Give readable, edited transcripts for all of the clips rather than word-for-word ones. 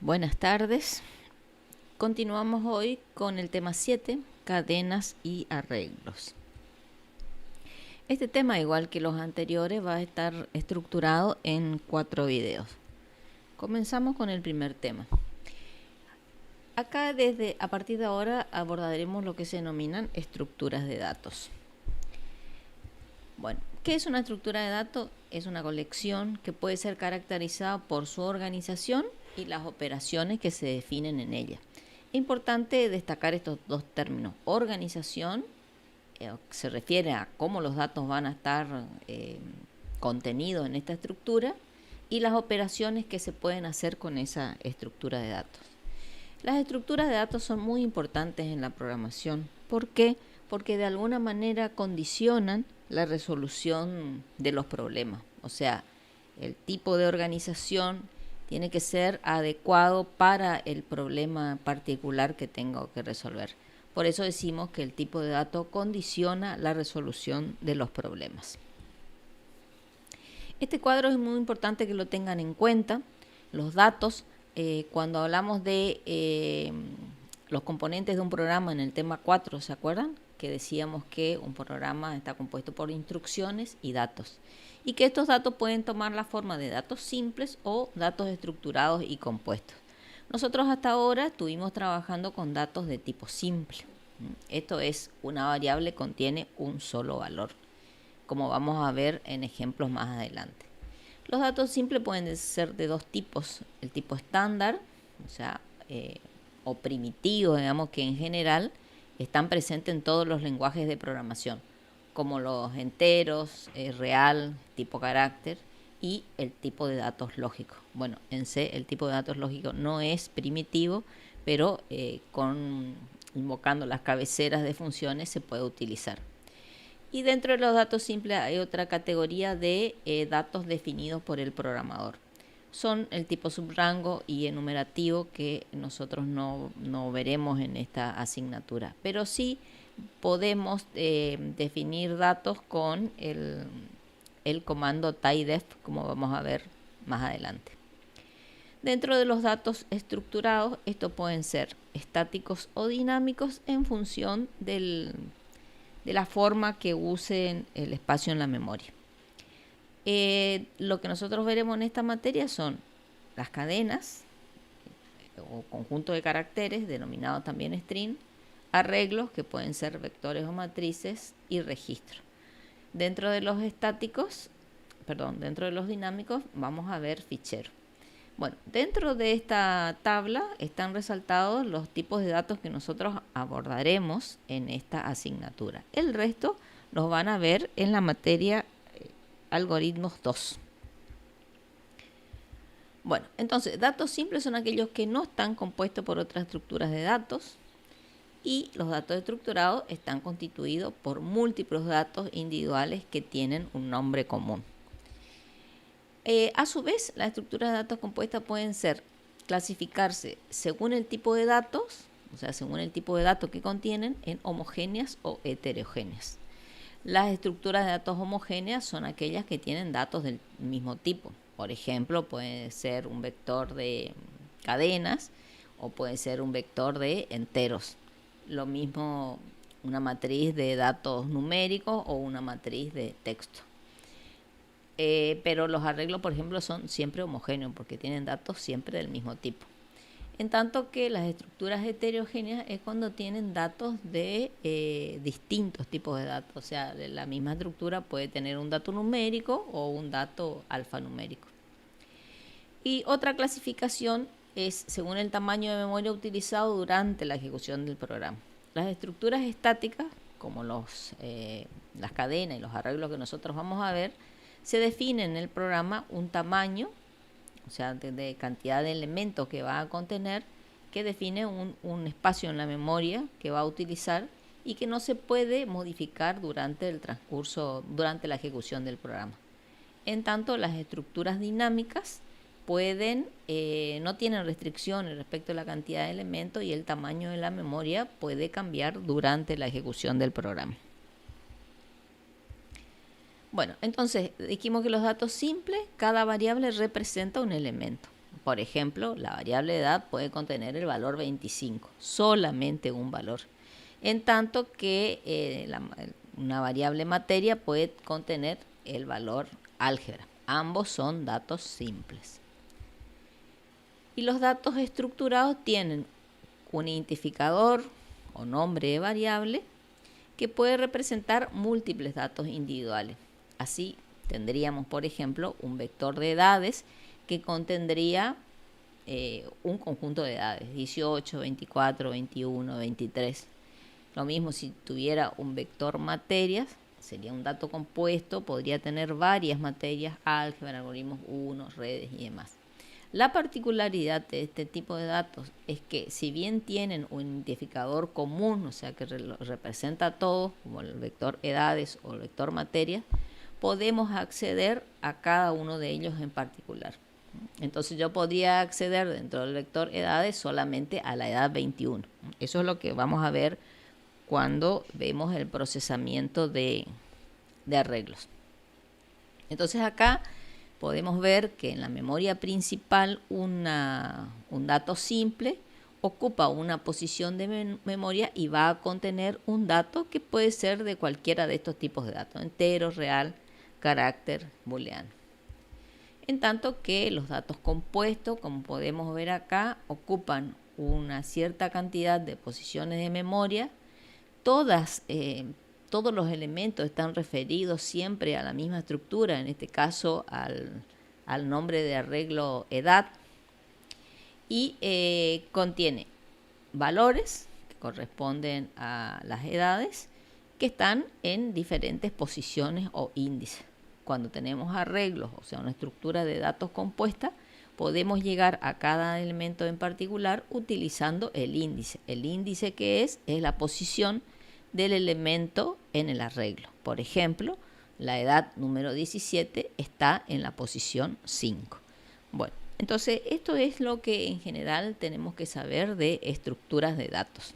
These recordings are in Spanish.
Buenas tardes. Continuamos hoy con el tema 7, cadenas y arreglos. Este tema, igual que los anteriores, va a estar estructurado en 4 videos. Comenzamos con el primer tema. Acá a partir de ahora abordaremos lo que se denominan estructuras de datos. Bueno, ¿qué es una estructura de datos? Es una colección que puede ser caracterizada por su organización y las operaciones que se definen en ella. Es importante destacar estos dos términos. Organización, se refiere a cómo los datos van a estar contenidos en esta estructura, y las operaciones que se pueden hacer con esa estructura de datos. Las estructuras de datos son muy importantes en la programación. ¿Por qué? Porque de alguna manera condicionan la resolución de los problemas. O sea, el tipo de organización tiene que ser adecuado para el problema particular que tengo que resolver. Por eso decimos que el tipo de dato condiciona la resolución de los problemas. Este cuadro es muy importante que lo tengan en cuenta. Los datos, cuando hablamos de los componentes de un programa en el tema 4, ¿se acuerdan? Que decíamos que un programa está compuesto por instrucciones y datos. Y que estos datos pueden tomar la forma de datos simples o datos estructurados y compuestos. Nosotros hasta ahora estuvimos trabajando con datos de tipo simple. Esto es, una variable contiene un solo valor, como vamos a ver en ejemplos más adelante. Los datos simples pueden ser de dos tipos: el tipo estándar, o sea, o primitivo, digamos, que en general están presentes en todos los lenguajes de programación, como los enteros, real, tipo carácter, y el tipo de datos lógico. Bueno, en C el tipo de datos lógico no es primitivo, pero invocando las cabeceras de funciones se puede utilizar. Y dentro de los datos simples hay otra categoría de datos definidos por el programador. Son el tipo subrango y enumerativo, que nosotros no veremos en esta asignatura, pero sí podemos definir datos con el comando tiedef, como vamos a ver más adelante. Dentro de los datos estructurados, estos pueden ser estáticos o dinámicos en función de la forma que usen el espacio en la memoria. Lo que nosotros veremos en esta materia son las cadenas o conjunto de caracteres, denominado también string, arreglos, que pueden ser vectores o matrices, y registros. Dentro de los dinámicos vamos a ver ficheros. Bueno, dentro de esta tabla están resaltados los tipos de datos que nosotros abordaremos en esta asignatura. El resto los van a ver en la materia algoritmos 2. Bueno, entonces, datos simples son aquellos que no están compuestos por otras estructuras de datos, y los datos estructurados están constituidos por múltiples datos individuales que tienen un nombre común. A su vez, las estructuras de datos compuestas pueden clasificarse según el tipo de datos, o sea, según el tipo de datos que contienen, en homogéneas o heterogéneas. Las estructuras de datos homogéneas son aquellas que tienen datos del mismo tipo. Por ejemplo, puede ser un vector de cadenas o puede ser un vector de enteros. Lo mismo una matriz de datos numéricos o una matriz de texto. Pero los arreglos, por ejemplo, son siempre homogéneos porque tienen datos siempre del mismo tipo. En tanto que las estructuras heterogéneas es cuando tienen datos de distintos tipos de datos. O sea, la misma estructura puede tener un dato numérico o un dato alfanumérico. Y otra clasificación es según el tamaño de memoria utilizado durante la ejecución del programa. Las estructuras estáticas, como las cadenas y los arreglos que nosotros vamos a ver, se define en el programa un tamaño, o sea, de cantidad de elementos que va a contener, que define un espacio en la memoria que va a utilizar y que no se puede modificar durante la ejecución del programa. En tanto, las estructuras dinámicas no tienen restricciones respecto a la cantidad de elementos, y el tamaño de la memoria puede cambiar durante la ejecución del programa. Bueno, entonces dijimos que los datos simples, cada variable representa un elemento. Por ejemplo, la variable edad puede contener el valor 25, solamente un valor. En tanto que una variable materia puede contener el valor álgebra. Ambos son datos simples. Y los datos estructurados tienen un identificador o nombre de variable que puede representar múltiples datos individuales. Así tendríamos, por ejemplo, un vector de edades que contendría un conjunto de edades, 18, 24, 21, 23. Lo mismo si tuviera un vector materias, sería un dato compuesto, podría tener varias materias, álgebra, algoritmos 1, redes y demás. La particularidad de este tipo de datos es que si bien tienen un identificador común, o sea que representa a todos, como el vector edades o el vector materias, podemos acceder a cada uno de ellos en particular. Entonces yo podría acceder dentro del vector edades solamente a la edad 21. Eso es lo que vamos a ver cuando vemos el procesamiento de arreglos. Entonces acá podemos ver que en la memoria principal un dato simple ocupa una posición de memoria y va a contener un dato que puede ser de cualquiera de estos tipos de datos, entero, real, carácter, booleano. En tanto que los datos compuestos, como podemos ver acá, ocupan una cierta cantidad de posiciones de memoria. Todos los elementos están referidos siempre a la misma estructura, en este caso al nombre de arreglo edad, y contiene valores que corresponden a las edades que están en diferentes posiciones o índices. Cuando tenemos arreglos, o sea, una estructura de datos compuesta, podemos llegar a cada elemento en particular utilizando el índice. El índice que es la posición del elemento en el arreglo. Por ejemplo, la edad número 17 está en la posición 5. Bueno, entonces esto es lo que en general tenemos que saber de estructuras de datos.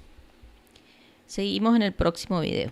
Seguimos en el próximo video.